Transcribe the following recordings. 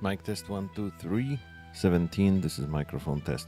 Mic test 1, 2, 3. 17. This is microphone test.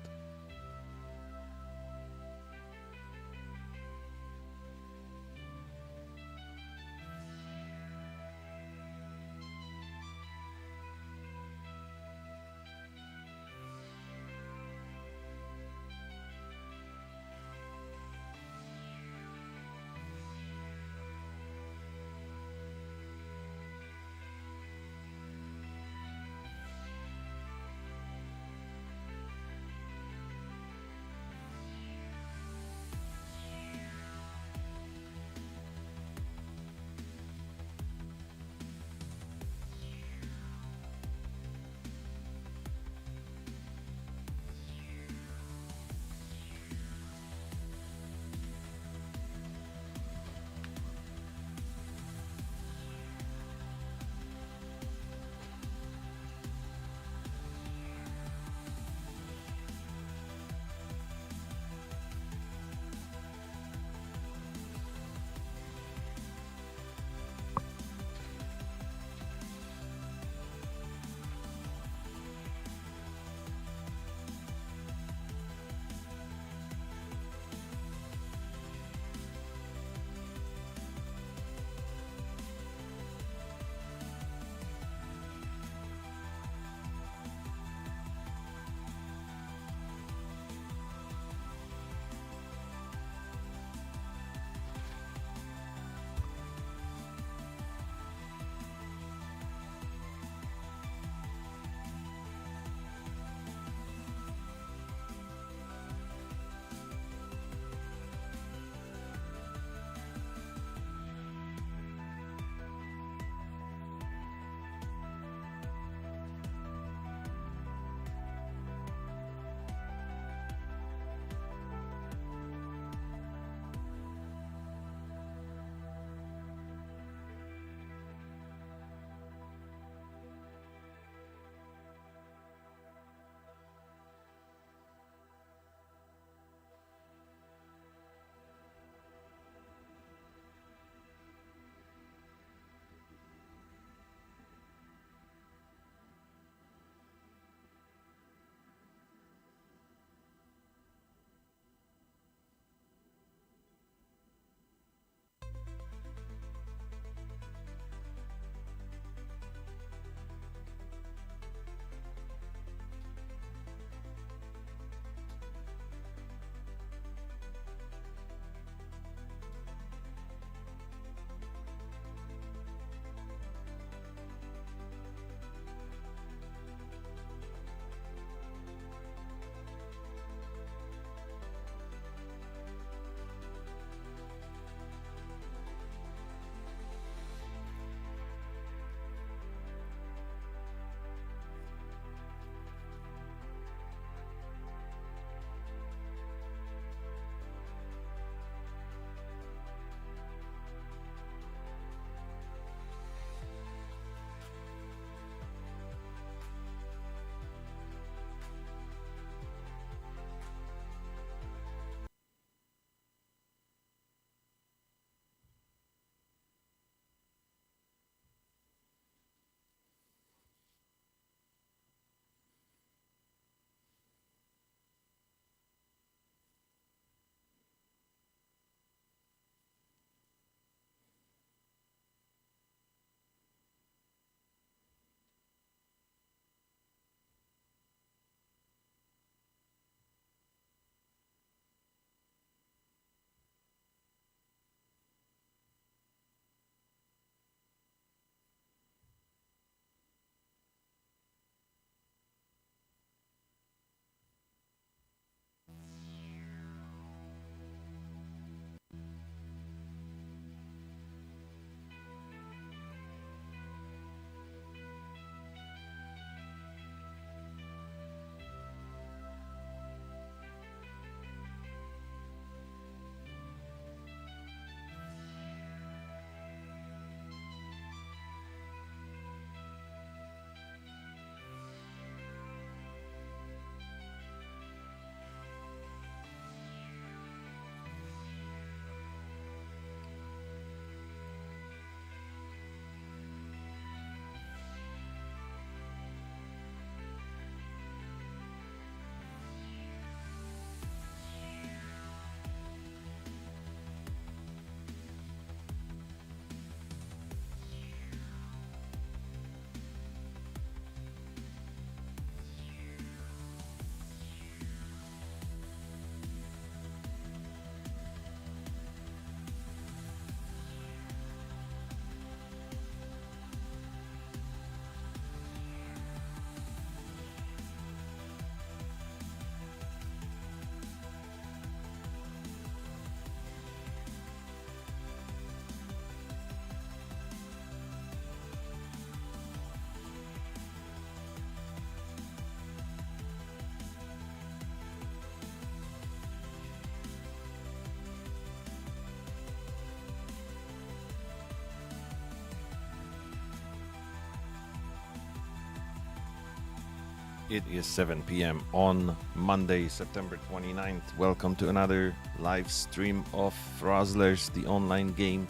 It is 7 p.m. on Monday, September 29th. Welcome to another live stream of Frozzlers, the online game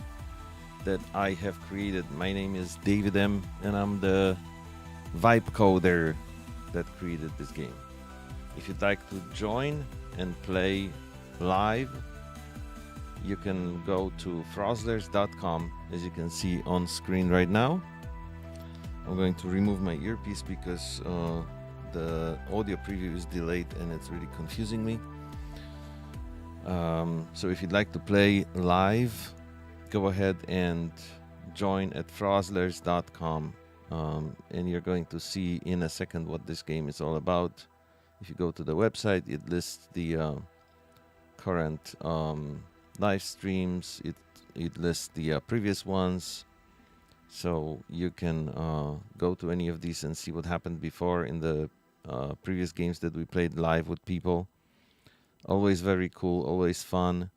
that I have created. My name is David M, and I'm the vibe coder that created this game. If you'd like to join and play live, you can go to Frozzlers.com, as you can see on screen right now. I'm going to remove my earpiece because the audio preview is delayed and it's really confusing me. So if you'd like to play live, go ahead and join at Frozzlers.com, and you're going to see in a second what this game is all about. If you go to the website, it lists the current live streams. It lists the previous ones, so you can go to any of these and see what happened before in the previous games that we played live with people. Always very cool, always fun.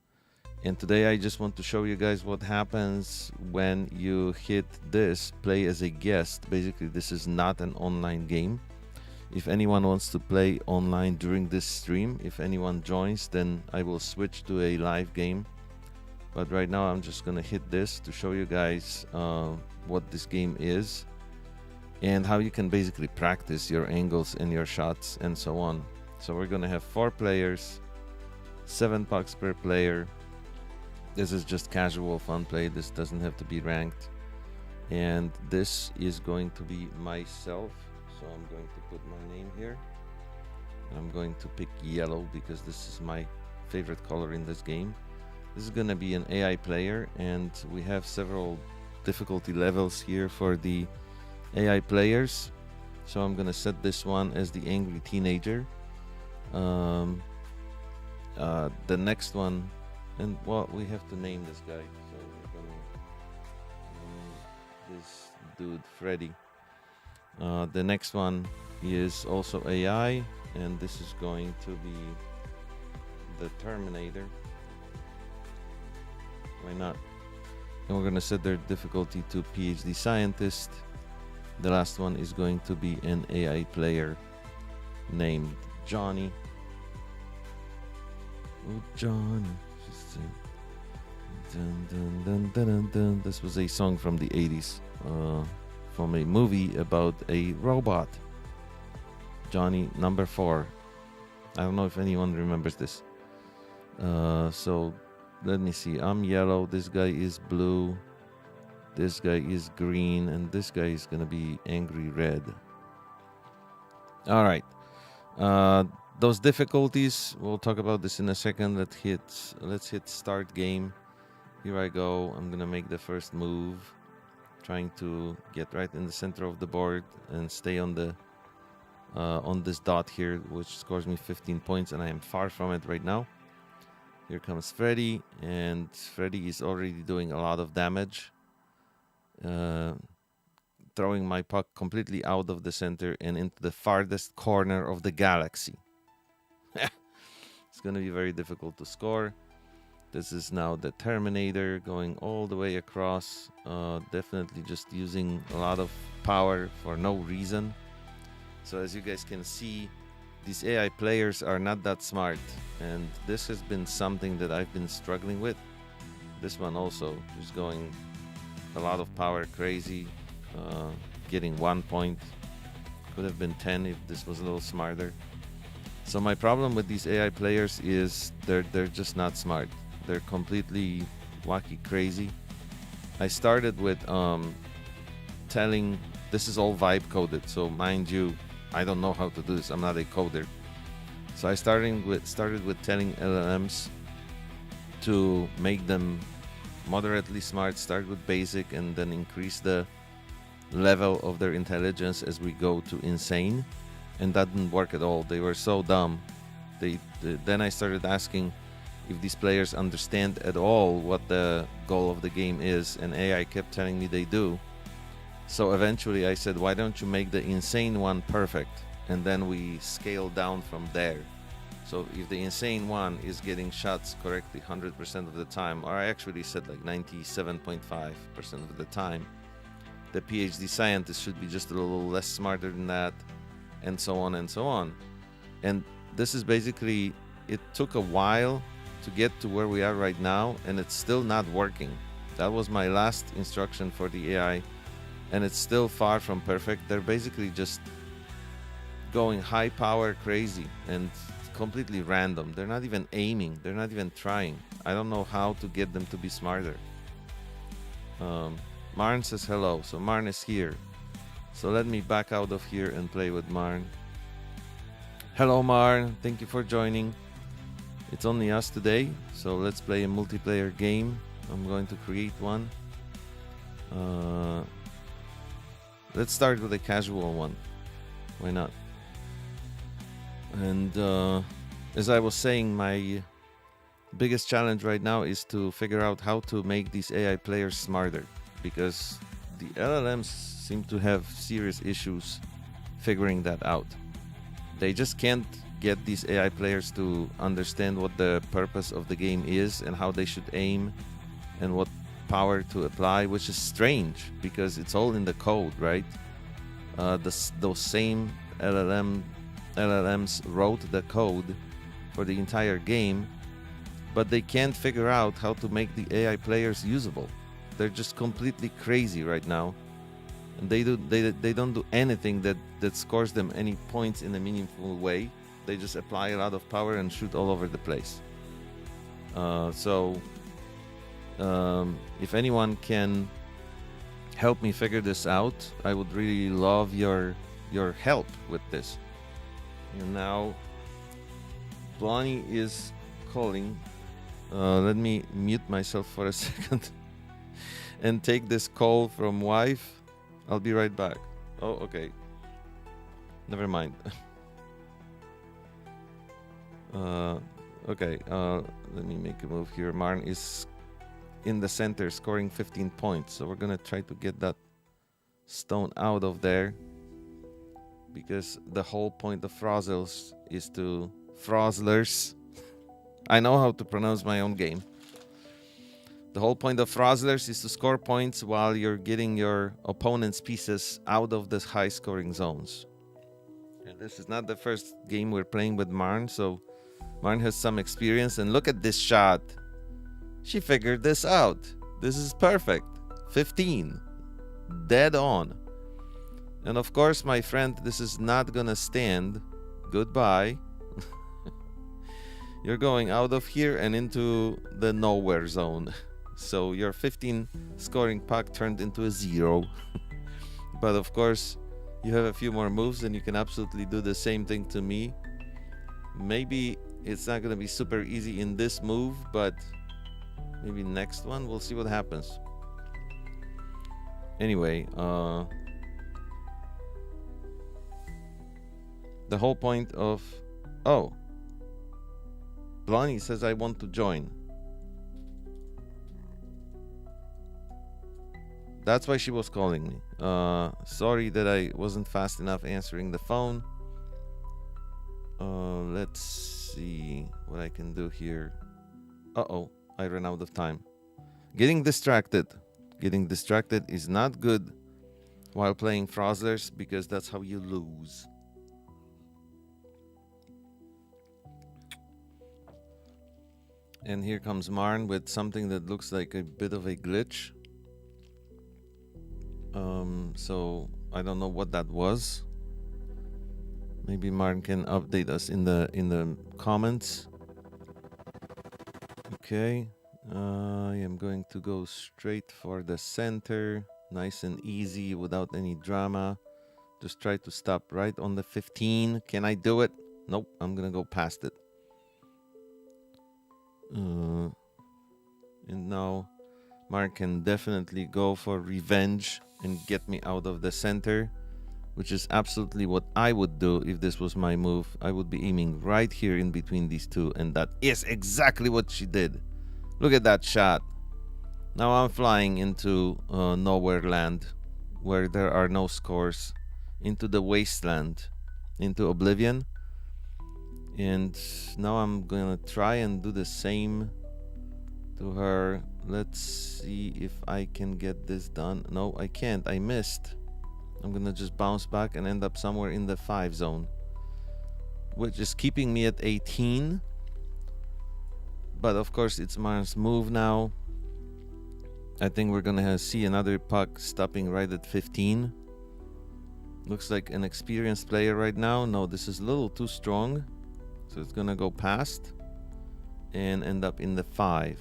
And today I just want to show you guys what happens when you hit this play as a guest. Basically, this is not an online game. If anyone wants to play online during this stream, if anyone joins, then I will switch to a live game. But right now I'm just gonna hit this to show you guys what this game is and how you can basically practice your angles and your shots and so on. So we're gonna have 4 players, 7 pucks per player. This is just casual fun play. This doesn't have to be ranked. And this is going to be myself. So I'm going to put my name here. I'm going to pick yellow because this is my favorite color in this game. This is going to be an AI player, and we have several difficulty levels here for the AI players. So I'm going to set this one as the angry teenager. The next one, and well, we have to name this guy. So we're going to name this dude Freddy. The next one is also AI, and this is going to be the Terminator. Why not? And we're going to set their difficulty to PhD scientist. The last one is going to be an AI player named Johnny. Oh, Johnny. Dun, dun, dun, dun, dun, dun. This was a song from the 80s. From a movie about a robot. Johnny number 4. I don't know if anyone remembers this. So let me see. I'm yellow. This guy is blue. This guy is green, and this guy is gonna be angry red. All right. Those difficulties, we'll talk about this in a second. Let's hit start game. Here I go. I'm gonna make the first move, trying to get right in the center of the board and stay on the on this dot here, which scores me 15 points, and I am far from it right now. Here comes Freddy, and Freddy is already doing a lot of damage, throwing my puck completely out of the center and into the farthest corner of the galaxy. It's going to be very difficult to score. This is now the Terminator going all the way across, definitely just using a lot of power for no reason. So as you guys can see, these AI players are not that smart, and this has been something that I've been struggling with. This one also just going a lot of power, crazy, getting 1 point. Could have been 10 if this was a little smarter. So my problem with these AI players is they're just not smart. They're completely wacky crazy. I started with telling, this is all vibe coded, so mind you, I don't know how to do this. I'm not a coder. So I started with telling LLMs to make them moderately smart, start with basic, and then increase the level of their intelligence as we go to insane. And that didn't work at all. They were so dumb. Then I started asking if these players understand at all what the goal of the game is, and AI kept telling me they do. So eventually I said, why don't you make the insane one perfect, and then we scale down from there. So if the insane one is getting shots correctly 100% of the time, or I actually said like 97.5% of the time, the PhD scientist should be just a little less smarter than that, and so on and so on. And this is basically, it took a while to get to where we are right now, and it's still not working. That was my last instruction for the AI, and it's still far from perfect. They're basically just going high power crazy and completely random. They're not even aiming. They're not even trying. I don't know how to get them to be smarter. Marn says hello. So Marn is here. So let me back out of here and play with Marn. Hello Marn. Thank you for joining. It's only us today. So let's play a multiplayer game. I'm going to create one. Let's start with a casual one. Why not? And as I was saying, my biggest challenge right now is to figure out how to make these AI players smarter, because the LLMs seem to have serious issues figuring that out. They just can't get these AI players to understand what the purpose of the game is and how they should aim and what power to apply, which is strange because it's all in the code, right? Those same LLMs wrote the code for the entire game, but they can't figure out how to make the AI players usable. They're just completely crazy right now, and they don't do anything that scores them any points in a meaningful way. They just apply a lot of power and shoot all over the place. If anyone can help me figure this out, I would really love your help with this. And now Blondie is calling. Let me mute myself for a second and take this call from wife. I'll be right back. Oh, okay. Never mind. Okay, let me make a move here. Marn is in the center scoring 15 points. So we're going to try to get that stone out of there, because the whole point of Frozzlers is to... Frozzlers. I know how to pronounce my own game. The whole point of Frozzlers is to score points while you're getting your opponent's pieces out of the high scoring zones. And this is not the first game we're playing with Marn, so Marn has some experience. And look at this shot. She figured this out. This is perfect. 15. Dead on. And of course, my friend, this is not gonna stand. Goodbye. You're going out of here and into the nowhere zone. So your 15 scoring puck turned into a 0. But of course, you have a few more moves and you can absolutely do the same thing to me. Maybe it's not gonna be super easy in this move, but maybe next one, we'll see what happens. Anyway, the whole point of... Oh, Blondie says I want to join. That's why she was calling me. Sorry that I wasn't fast enough answering the phone. Let's see what I can do here. Uh-oh, I ran out of time. Getting distracted. Getting distracted is not good while playing Frozzlers, because that's how you lose. And here comes Marn with something that looks like a bit of a glitch. So I don't know what that was. Maybe Marn can update us in the comments. Okay, I am going to go straight for the center, nice and easy, without any drama. Just try to stop right on the 15. Can I do it? Nope, I'm gonna go past it. And now Mark can definitely go for revenge and get me out of the center, which is absolutely what I would do if this was my move. I would be aiming right here in between these two, and that is exactly what she did. Look at that shot. Now I'm flying into nowhere land, where there are no scores, into the wasteland, into oblivion. And now I'm gonna try and do the same to her. Let's see if I can get this done. No, I can't. I missed. I'm gonna just bounce back and end up somewhere in the 5 zone, which is keeping me at 18. But of course, it's Marn's move now. I think we're gonna see another puck stopping right at 15. Looks like an experienced player right now. No, this is a little too strong. So it's gonna go past and end up in the 5.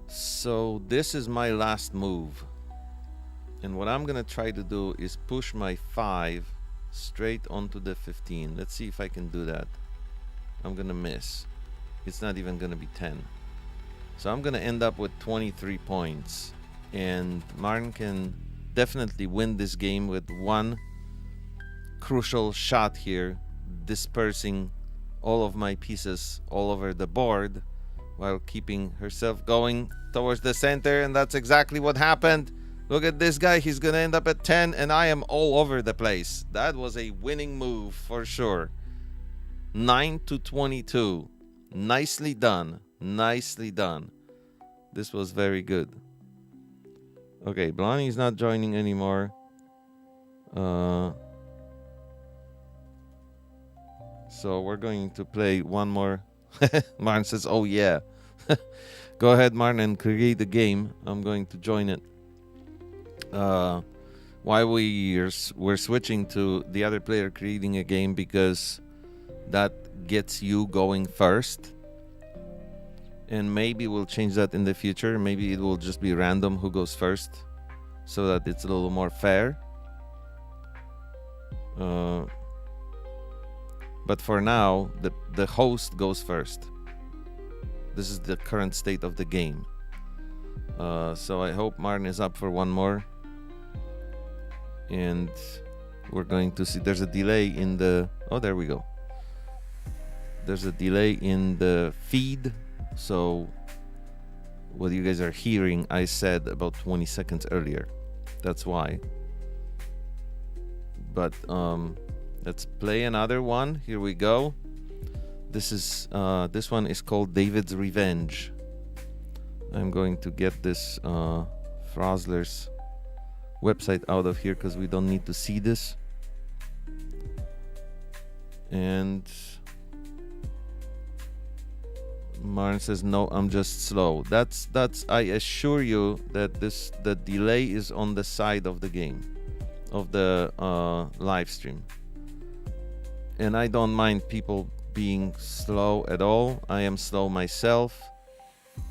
So this is my last move. And what I'm gonna try to do is push my 5 straight onto the 15. Let's see if I can do that. I'm gonna miss. It's not even gonna be 10. So I'm gonna end up with 23 points. And Martin can definitely win this game with one crucial shot here, dispersing all of my pieces all over the board while keeping herself going towards the center. And that's exactly what happened. Look at this guy. He's gonna end up at 10 and I am all over the place. That was a winning move for sure. 9-22. Nicely done. Nicely done. This was very good. Okay, Blondie's not joining anymore. So we're going to play one more. Martin says, oh yeah. Go ahead, Martin, and create the game. I'm going to join it. Why we're switching to the other player creating a game, because that gets you going first. And maybe we'll change that in the future. Maybe it will just be random who goes first, so that it's a little more fair. But for now, the host goes first. This is the current state of the game. So I hope Martin is up for one more. And we're going to see. There's a delay in the... Oh, there we go. There's a delay in the feed. So what you guys are hearing, I said about 20 seconds earlier. That's why. But let's play another one. Here we go. This one is called David's Revenge. I'm going to get this Frozzlers website out of here because we don't need to see this. And Martin says, no, I'm just slow. That's I assure you that the delay is on the side of the game, of the live stream. And I don't mind people being slow at all. I am slow myself.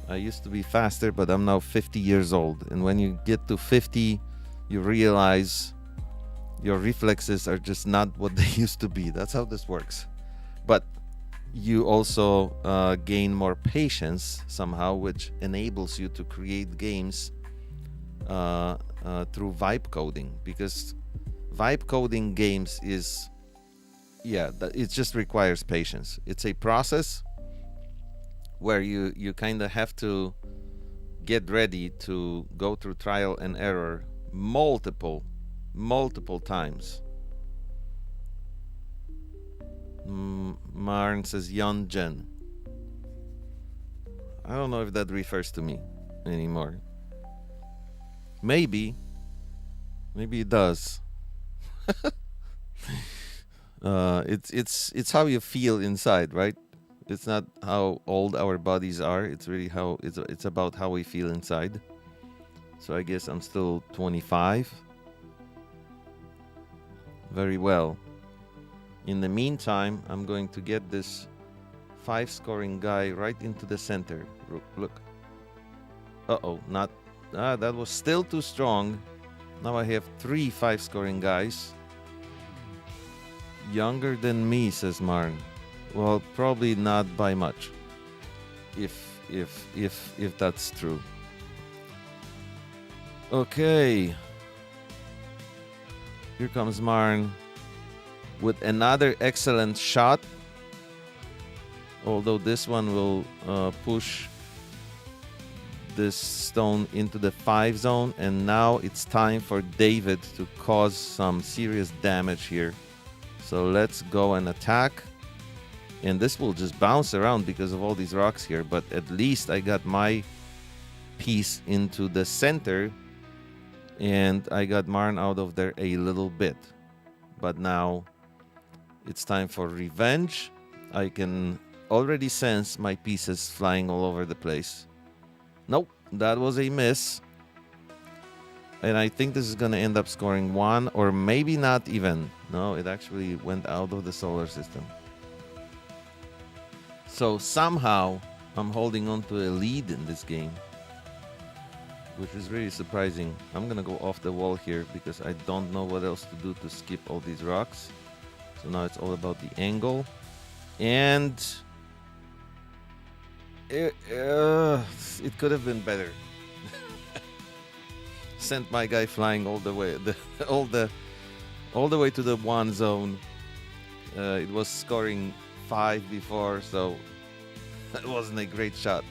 I used to be faster, but I'm now 50 years old. And when you get to 50, you realize your reflexes are just not what they used to be. That's how this works. But you also gain more patience somehow, which enables you to create games through vibe coding, because vibe coding games is, it just requires patience. It's a process where you kind of have to get ready to go through trial and error multiple times. Marn says Yonjen. I don't know if that refers to me anymore. Maybe it does. It's how you feel inside, right? It's not how old our bodies are. It's really how it's about how we feel inside. So I guess I'm still 25. Very well. In the meantime, I'm going to get this 5 scoring guy right into the center. Look. Uh-oh, not... that was still too strong. Now I have 3 5 scoring guys. Younger than me, says Marn. Well, probably not by much. If that's true. Okay. Here comes Marn with another excellent shot. Although this one will push this stone into the 5 zone. And now it's time for David to cause some serious damage here. So let's go and attack. And this will just bounce around because of all these rocks here. But at least I got my piece into the center. and I got Marn out of there a little bit. But now it's time for revenge. I can already sense my pieces flying all over the place. Nope, that was a miss. And I think this is going to end up scoring 1, or maybe not even. No, it actually went out of the solar system. So somehow I'm holding on to a lead in this game, which is really surprising. I'm going to go off the wall here because I don't know what else to do to skip all these rocks. So now it's all about the angle. And it could have been better. Sent my guy flying all the way, all the way to the 1 zone. It was scoring 5 before, so that wasn't a great shot.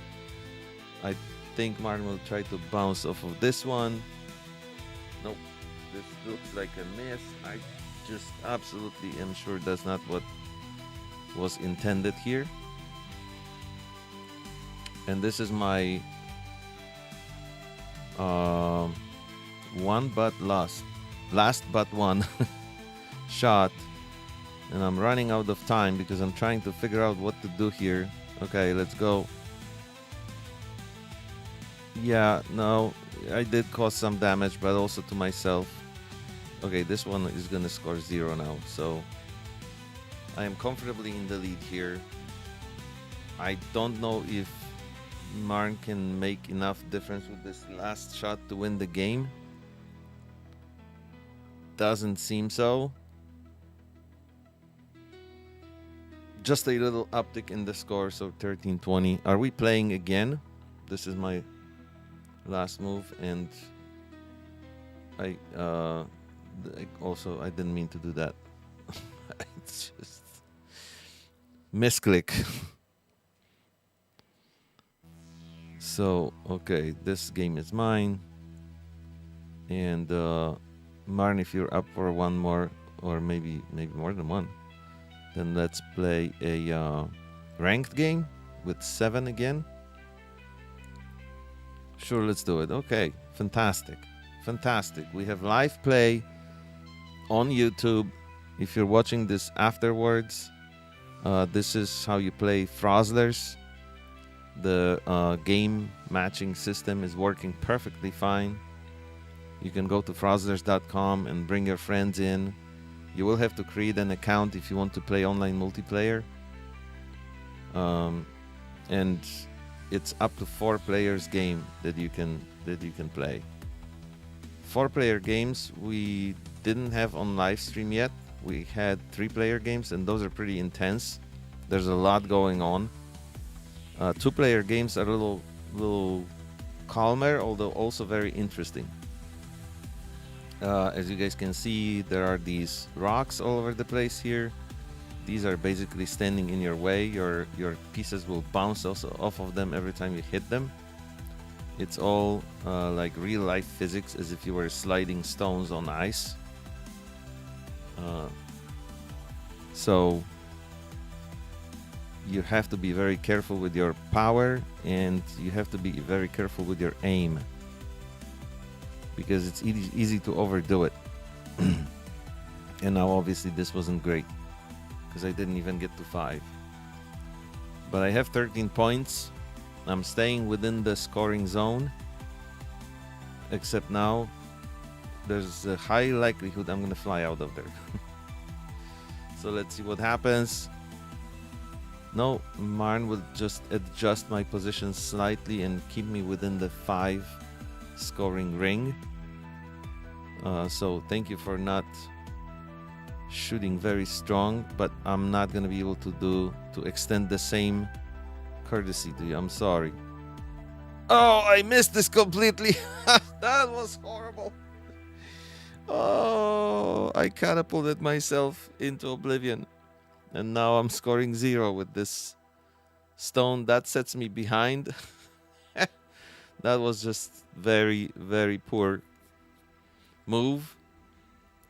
I think Martin will try to bounce off of this one. Nope, this looks like a miss. I just absolutely am sure that's not what was intended here. And this is my last but one shot, and I'm running out of time because I'm trying to figure out what to do here. Okay, let's go. Yeah, no, I did cause some damage, but also to myself. Okay, this one is gonna score 0 now, so I am comfortably in the lead here. I don't know if Marn can make enough difference with this last shot to win the game. Doesn't seem so. Just a little uptick in the score, so 13-20. Are we playing again? This is my last move, and I didn't mean to do that. It's just misclick. So, okay, this game is mine. And Marn, if you're up for one more, or maybe more than one, then let's play a ranked game with 7 again. Sure, let's do it. Okay, fantastic. Fantastic. We have live play on YouTube. If you're watching this afterwards, this is how you play Frozzlers. The game matching system is working perfectly fine. You can go to Frozzlers.com and bring your friends in. You will have to create an account if you want to play online multiplayer. And it's up to 4 players game that you can play. 4-player games we didn't have on live stream yet. We had 3-player games, and those are pretty intense. There's a lot going on. 2-player games are a little calmer, although also very interesting. As you guys can see, there are these rocks all over the place here. These are basically standing in your way. Your pieces will bounce also off of them every time you hit them. It's all like real life physics, as if you were sliding stones on ice. So you have to be very careful with your power, and you have to be very careful with your aim, because it's easy to overdo it. And now obviously this wasn't great because I didn't even get to 5. But I have 13 points. I'm staying within the scoring zone, except now there's a high likelihood I'm gonna fly out of there. So let's see what happens. No, Marn will just adjust my position slightly and keep me within the 5 scoring ring. So thank you for not shooting very strong, but I'm not gonna be able to extend the same courtesy to you. I'm sorry. Oh, I missed this completely. That was horrible. Oh, I catapulted myself into oblivion, and now I'm scoring 0 with this stone. That sets me behind. That was just very, very poor move.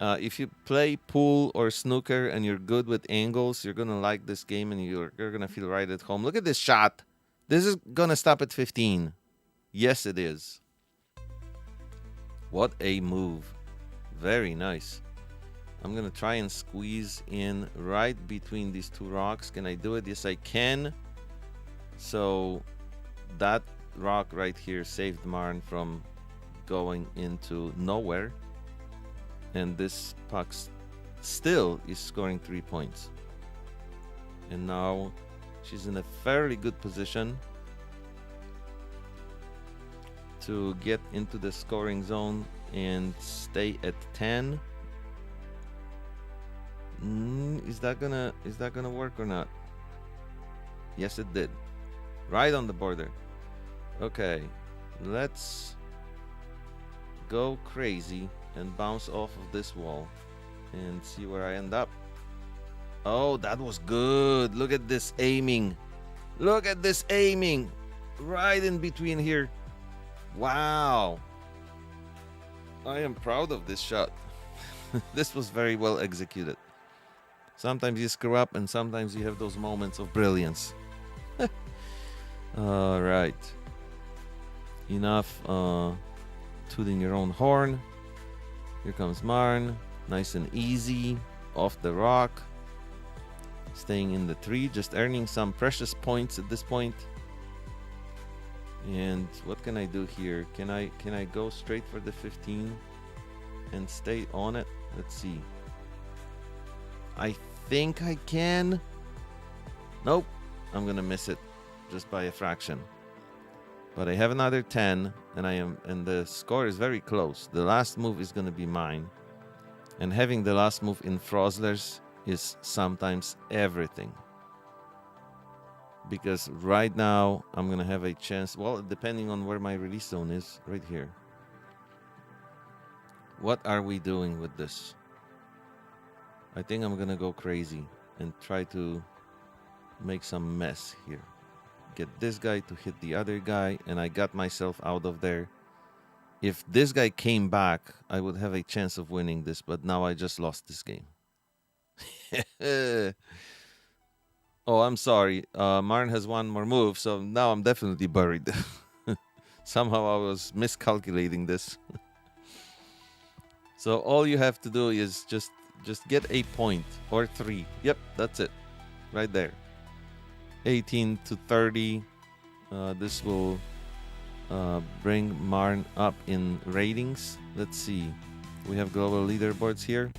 If you play pool or snooker and you're good with angles, you're gonna like this game, and you're gonna feel right at home. Look at this shot. This is gonna stop at 15. Yes, it is. What a move. Very nice. I'm gonna try and squeeze in right between these two rocks. Can I do it? Yes, I can. So that rock right here saved Marn from going into nowhere. And this puck still is scoring 3 points. And now she's in a fairly good position to get into the scoring zone and stay at 10. Is that gonna work or not? Yes, it did. Right on the border. Okay, let's go crazy and bounce off of this wall and see where I end up. Oh, that was good. Look at this aiming. Look at this aiming. Right in between here. Wow. I am proud of this shot. This was very well executed. Sometimes you screw up and sometimes you have those moments of brilliance. All right. Enough tooting your own horn. Here comes Marn. Nice and easy. Off the rock. Staying in the tree. Just earning some precious points at this point. And what can I do here? Can I go straight for the 15 and stay on it? Let's see. I think I can. Nope. I'm gonna miss it just by a fraction. But I have another 10 and the score is very close. The last move is gonna be mine. And having the last move in Frozzlers is sometimes everything. Because right now I'm gonna have a chance, well, depending on where my release zone is, right here. What are we doing with this? I think I'm gonna go crazy and try to make some mess here. Get this guy to hit the other guy, and I got myself out of there. If this guy came back, I would have a chance of winning this, but now I just lost this game. Oh, I'm sorry. Marn has one more move, so now I'm definitely buried. Somehow I was miscalculating this. So all you have to do is just get a point or 3. Yep, that's it. Right there. 18 to 30. This will bring Marn up in ratings. Let's see. We have global leaderboards here.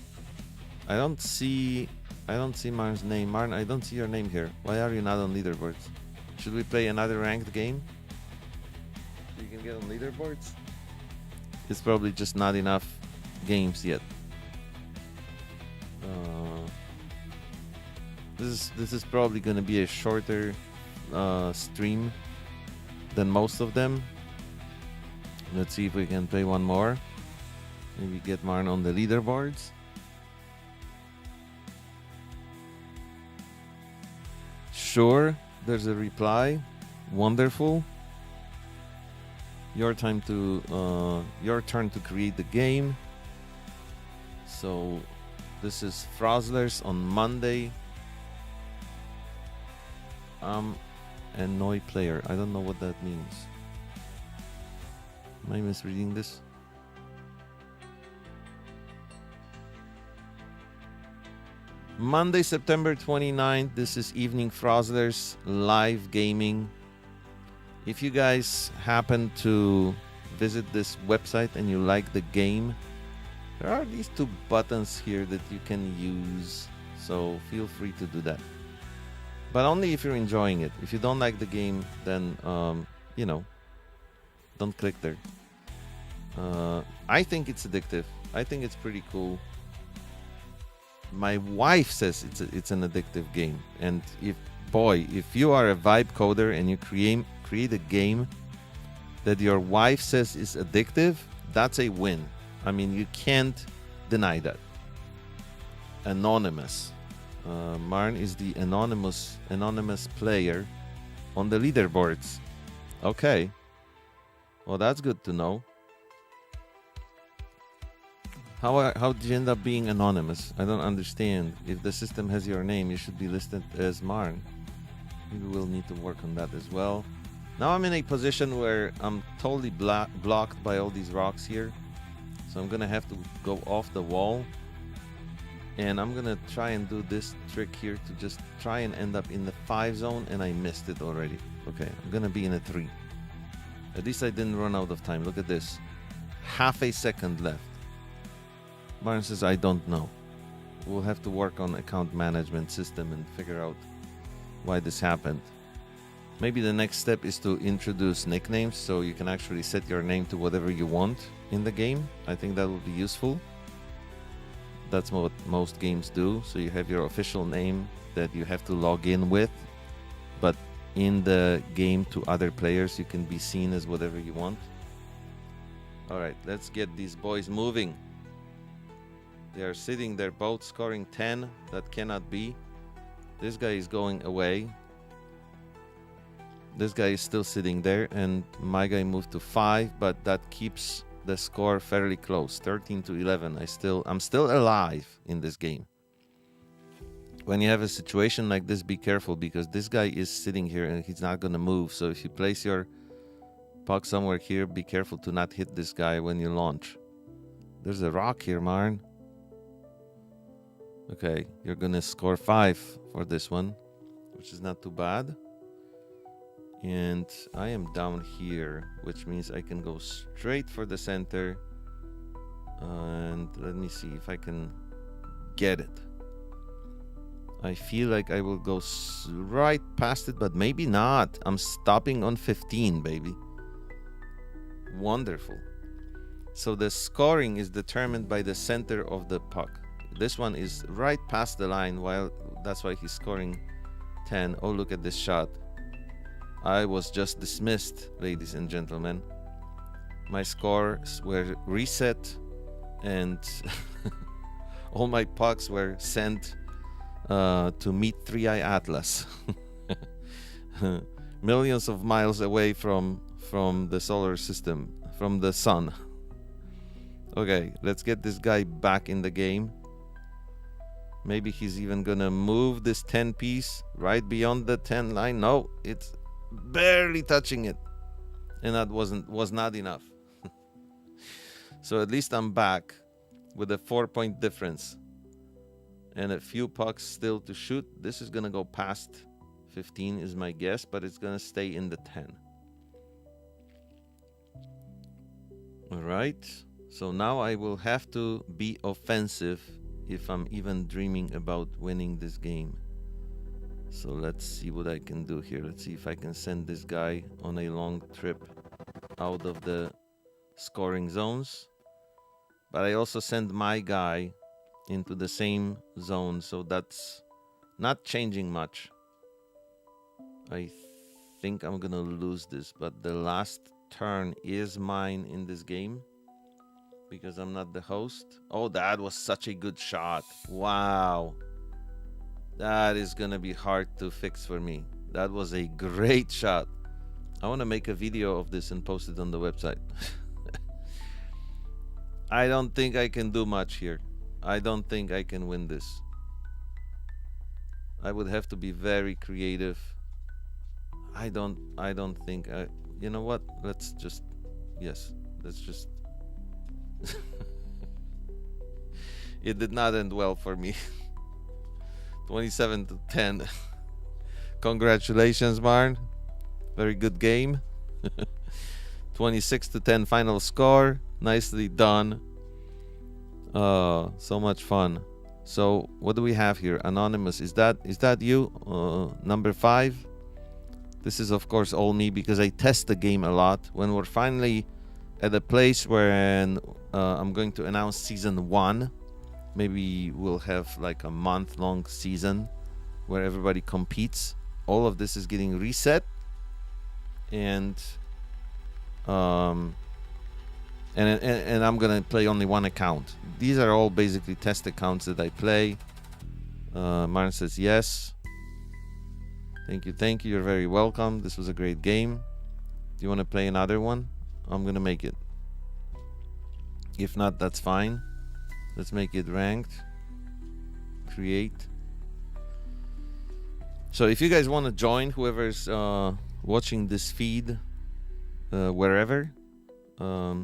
I don't see Marn's name. Marn, I don't see your name here. Why are you not on leaderboards? Should we play another ranked game? You can get on leaderboards? It's probably just not enough games yet. This is probably going to be a shorter stream than most of them. Let's see if we can play one more. Maybe get Marn on the leaderboards. Sure, there's a reply. Wonderful. Your turn to create the game. So this is Frozzlers on Monday. Annoy player. I don't know what that means. Am I misreading this? Monday, September 29th. This is Evening Frozzlers live gaming. If you guys happen to visit this website and you like the game, there are these 2 buttons here that you can use. So feel free to do that. But only if you're enjoying it. If you don't like the game, then, don't click there. I think it's addictive. I think it's pretty cool. My wife says it's an addictive game. And if you are a vibe coder and you create a game that your wife says is addictive, that's a win. I mean, you can't deny that. Anonymous. Marn is the anonymous player on the leaderboards. Okay. Well, that's good to know. How did you end up being anonymous? I don't understand. If the system has your name, you should be listed as Marn. Maybe we'll need to work on that as well. Now I'm in a position where I'm totally blocked by all these rocks here. So I'm gonna have to go off the wall, and I'm gonna try and do this trick here to just try and end up in the 5 zone, and I missed it already. Okay, I'm gonna be in a 3. At least I didn't run out of time. Look at this. Half a second left. Martin says, I don't know. We'll have to work on account management system and figure out why this happened. Maybe the next step is to introduce nicknames so you can actually set your name to whatever you want in the game. I think that would be useful. That's what most games do. So you have your official name that you have to log in with, but in the game to other players you can be seen as whatever you want. All right, let's get these boys moving. They are sitting there both scoring 10. That cannot be. This guy is going away. This guy is still sitting there, and my guy moved to 5, but that keeps the score fairly close, 13-11. I'm still alive in this game. When you have a situation like this, be careful, because this guy is sitting here and he's not going to move. So if you place your puck somewhere here, be careful to not hit this guy when you launch. There's a rock here, Marn. Okay, you're going to score 5 for this one, which is not too bad. And I am down here, which means I can go straight for the center. And let me see if I can get it. I feel like I will go right past it, but maybe not. I'm stopping on 15, baby. Wonderful. So the scoring is determined by the center of the puck. This one is right past the line, while that's why he's scoring 10. Oh, look at this shot. I was just dismissed, ladies and gentlemen. My scores were reset, and all my pucks were sent to meet 3i Atlas. Millions of miles away from the solar system, from the sun. Okay, let's get this guy back in the game. Maybe he's even gonna move this 10 piece right beyond the 10 line. No, it's barely touching it, and that was not enough. So at least I'm back with a 4-point difference and a few pucks still to shoot. This is gonna go past 15 is my guess, but it's gonna stay in the 10. All right, so now I will have to be offensive if I'm even dreaming about winning this game. So let's see what I can do here. Let's see if I can send this guy on a long trip out of the scoring zones. But I also send my guy into the same zone, so that's not changing much. I think I'm gonna lose this, but the last turn is mine in this game because I'm not the host. Oh, that was such a good shot. Wow. That is gonna be hard to fix for me. That was a great shot. I want to make a video of this and post it on the website. I don't think I can do much here. I don't think I can win this. I would have to be very creative. I don't think I... You know what? Let's just... Yes, let's just... It did not end well for me. 27-10. Congratulations, Marn. Very good game. 26-10 final score. Nicely done. So much fun. So what do we have here? Anonymous. Is that you? Number 5. This is of course all me because I test the game a lot. When we're finally at a place where I'm going to announce season 1. Maybe we'll have like a month-long season where everybody competes. All of this is getting reset, and I'm gonna play only one account. These are all basically test accounts that I play. Martin says yes. Thank you. You're very welcome. This was a great game. Do you want to play another one? I'm gonna make it. If not, that's fine. Let's make it ranked. Create. So if you guys want to join, whoever's watching this feed, wherever, go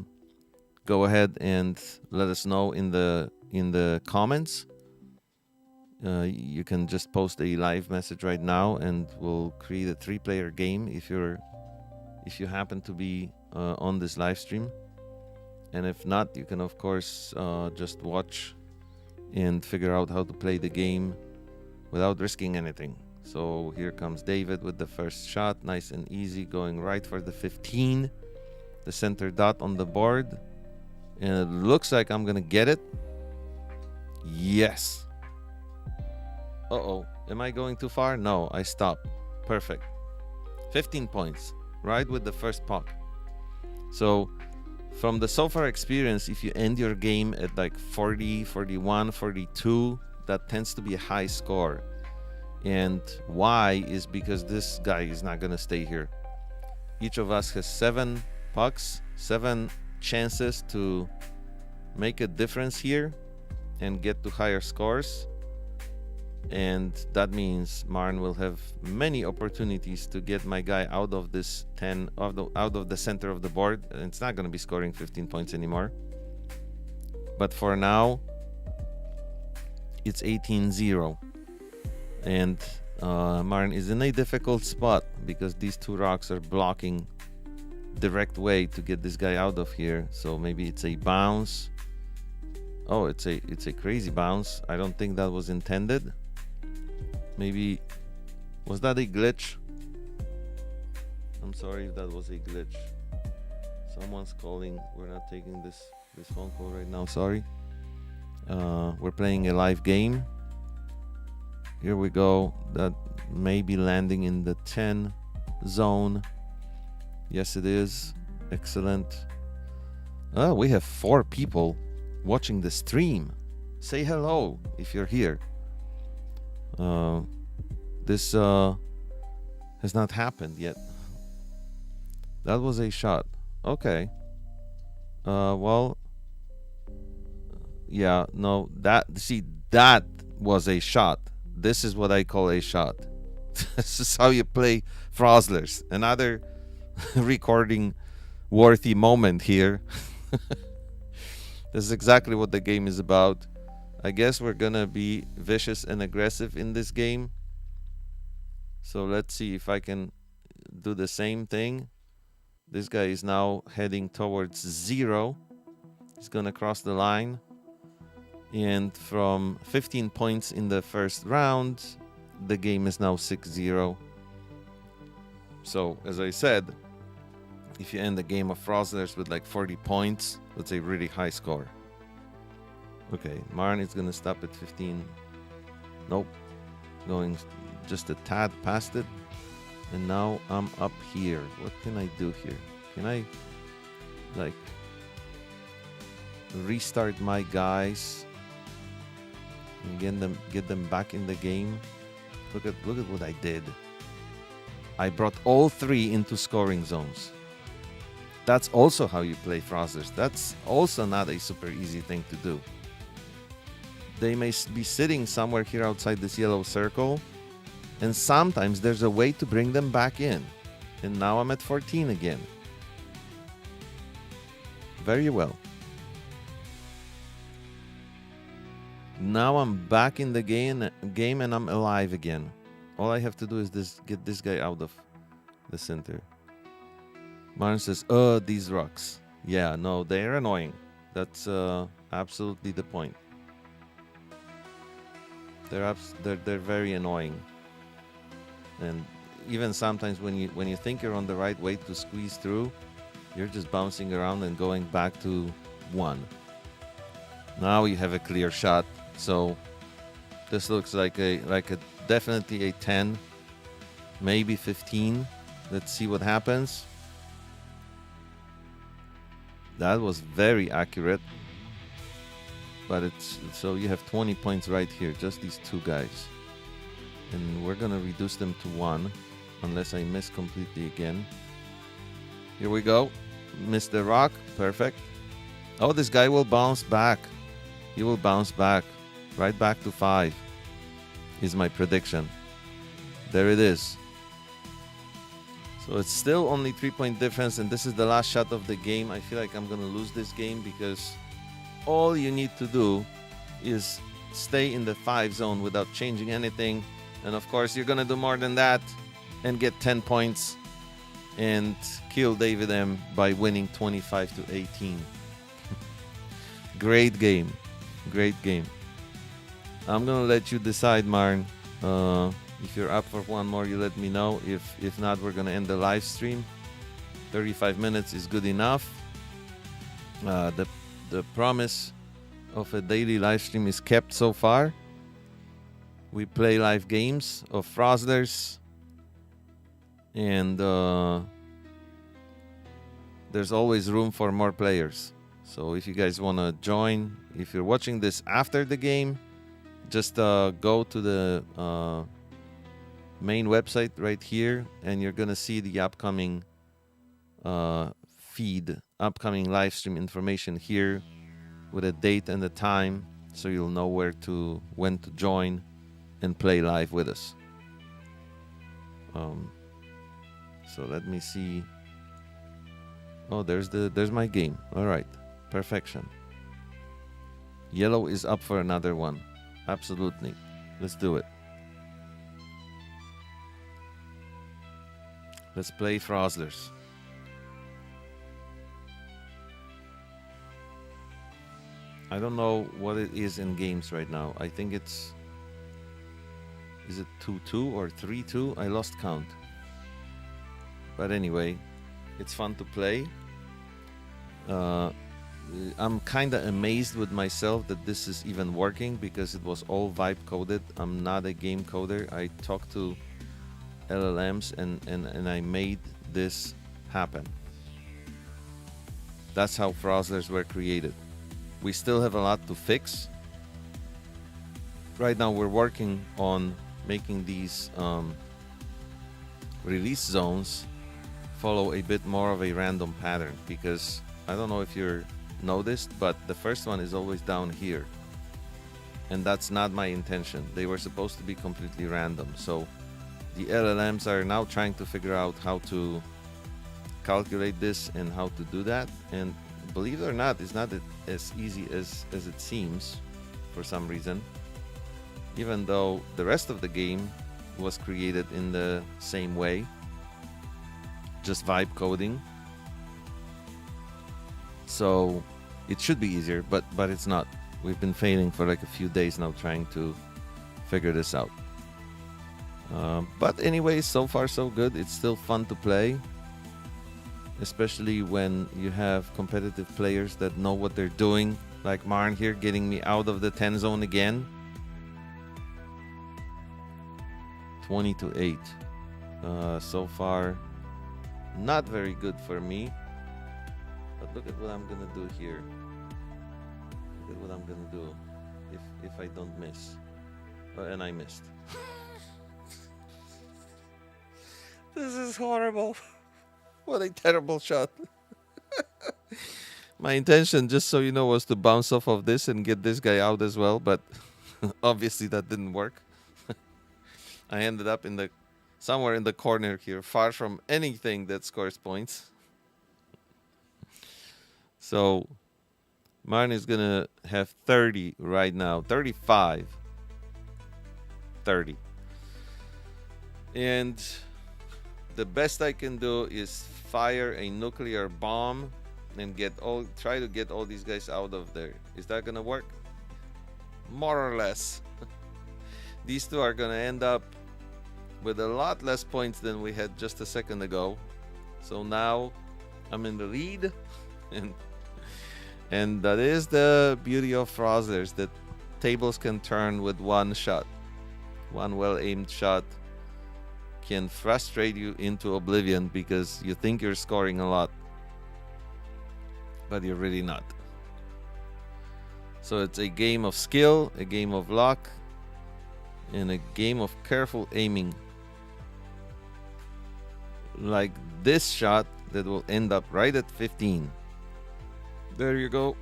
go ahead and let us know in the comments. You can just post a live message right now, and we'll create a 3-player game if you happen to be on this live stream. And if not, you can of course just watch and figure out how to play the game without risking anything. So here comes David with the first shot, nice and easy, going right for the 15, the center dot on the board, and it looks like I'm gonna get it. Yes. Uh-oh, am I going too far? No, I stopped. Perfect. 15 points, right with the first puck. So from the so far experience, if you end your game at like 40, 41, 42, that tends to be a high score. And why is because this guy is not going to stay here. Each of us has 7 pucks, 7 chances to make a difference here and get to higher scores. And that means Marn will have many opportunities to get my guy out of this 10 out of the center of the board. And it's not going to be scoring 15 points anymore. But for now, it's 18-0. And Marn is in a difficult spot because these 2 rocks are blocking direct way to get this guy out of here. So maybe it's a bounce. Oh, it's a crazy bounce. I don't think that was intended. Maybe, was that a glitch? I'm sorry if that was a glitch. Someone's calling. We're not taking this phone call right now. Sorry. We're playing a live game. Here we go. That may be landing in the 10 zone. Yes, it is. Excellent. Oh, we have 4 people watching the stream. Say hello if you're here. This has not happened yet. That was a shot. Okay. Well, yeah, no, that was a shot. This is what I call a shot. This is how you play Frozzlers. Another recording worthy moment here. This is exactly what the game is about. I guess we're gonna be vicious and aggressive in this game. So let's see if I can do the same thing. This guy is now heading towards 0. He's gonna cross the line. And from 15 points in the first round, the game is now 6-0. So as I said, if you end the game of Frozzlers with like 40 points, that's a really high score. Okay, Marn is gonna stop at 15. Nope. Going just a tad past it. And now I'm up here. What can I do here? Can I like restart my guys and get them back in the game? Look at what I did. I brought all 3 into scoring zones. That's also how you play Frozzlers. That's also not a super easy thing to do. They may be sitting somewhere here outside this yellow circle, and sometimes there's a way to bring them back in. And now I'm at 14 again. Very well. Now I'm back in the game and I'm alive again. All I have to do is get this guy out of the center. Martin says, these rocks. Yeah, no, they're annoying. That's absolutely the point. They're very annoying. And even sometimes when you think you're on the right way to squeeze through, you're just bouncing around and going back to 1. Now you have a clear shot. So this looks like a definitely a 10, maybe 15. Let's see what happens. That was very accurate. But it's so you have 20 points right here, just these 2 guys. And we're gonna reduce them to 1 unless I miss completely again. Here we go. Missed the rock. Perfect. Oh, this guy will bounce back. He will bounce back. Right back to 5 is my prediction. There it is. So it's still only 3-point difference, and this is the last shot of the game. I feel like I'm gonna lose this game because all you need to do is stay in the 5 zone without changing anything. And of course, you're gonna do more than that and get 10 points and kill David M by winning 25-18. Great game. Great game. I'm gonna let you decide, Marn. If you're up for one more, you let me know. If not, we're gonna end the live stream. 35 minutes is good enough. The promise of a daily live stream is kept so far. We play live games of Frozzlers, and there's always room for more players. So if you guys want to join, if you're watching this after the game, just go to the main website right here, and you're gonna see the upcoming feed, upcoming live stream information here with a date and a time, so you'll know when to join and play live with us. So let me see. Oh, there's my game. All right, perfection. Yellow is up for another one. Absolutely, let's do it. Let's play Frozzlers. I don't know what it is in games right now. I think is it 2-2 or 3-2? I lost count. But anyway, it's fun to play. I'm kind of amazed with myself that this is even working because it was all vibe coded. I'm not a game coder. I talked to LLMs and I made this happen. That's how Frozzlers were created. We still have a lot to fix. Right now we're working on making these release zones follow a bit more of a random pattern, because I don't know if you're noticed, but the first one is always down here, and that's not my intention. They were supposed to be completely random. So the LLMs are now trying to figure out how to calculate this and how to do that, and believe it or not, it's not as easy as it seems for some reason, even though the rest of the game was created in the same way, just vibe coding. So it should be easier, but it's not. We've been failing for like a few days now trying to figure this out. But anyway, so far so good. It's still fun to play, especially when you have competitive players that know what they're doing, like Marn here getting me out of the 10 zone again. 20-8. So far, not very good for me. But look at what I'm gonna do here. Look at what I'm gonna do if I don't miss. And I missed. This is horrible. What a terrible shot. My intention, just so you know, was to bounce off of this and get this guy out as well, but obviously that didn't work. I ended up somewhere in the corner here, far from anything that scores points. So mine is gonna have 30 right now, 35, 30. And the best I can do is fire a nuclear bomb and try to get all these guys out of there. Is that gonna work? More or less. These two are gonna end up with a lot less points than we had just a second ago. So now I'm in the lead, and that is the beauty of Frozzlers, that tables can turn with one shot. One well-aimed shot can frustrate you into oblivion because you think you're scoring a lot, but you're really not. So it's a game of skill, a game of luck, and a game of careful aiming. Like this shot that will end up right at 15. There you go.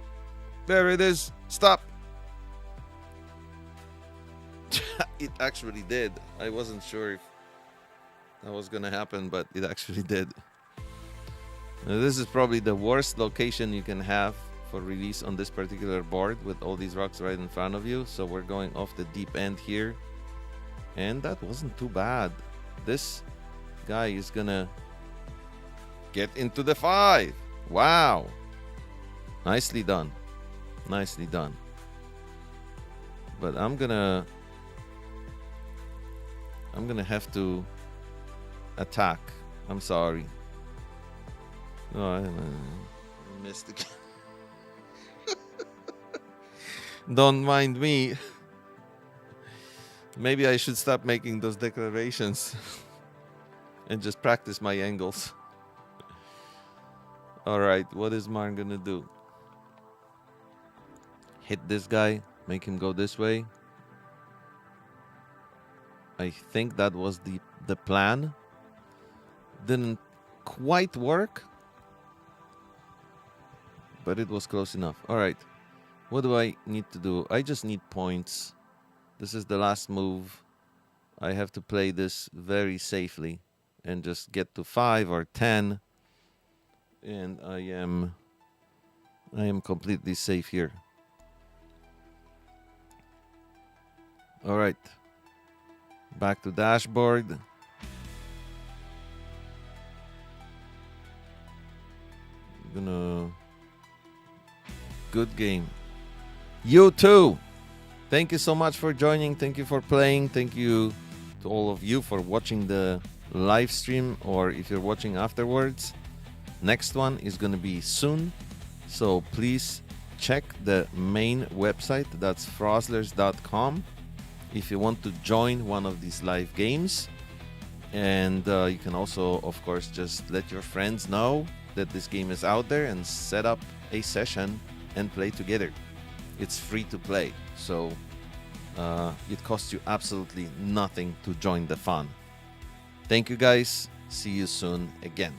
There it is. Stop. It actually did. I wasn't sure that was gonna happen, but it actually did. Now, this is probably the worst location you can have for release on this particular board with all these rocks right in front of you. So we're going off the deep end here. And that wasn't too bad. This guy is gonna get into the 5. Wow. Nicely done. Nicely done. But I'm gonna have to attack. I'm sorry. No, I missed again. Don't mind me. Maybe I should stop making those declarations and just practice my angles. All right, what is Marn gonna do? Hit this guy, make him go this way. I think that was the plan. Didn't quite work, but it was close enough. All right, what do I need to do? I just need points. This is the last move. I have to play this very safely and just get to 5 or 10. And I am completely safe here. All right. Back to dashboard. Good game. You too. Thank you so much for joining. Thank you for playing. Thank you to all of you for watching the live stream, or if you're watching afterwards. Next one is going to be soon. So please check the main website. That's Frozzlers.com. If you want to join one of these live games. And you can also, of course, just let your friends know that this game is out there and set up a session and play together. It's free to play, so it costs you absolutely nothing to join the fun. Thank you guys. See you soon again.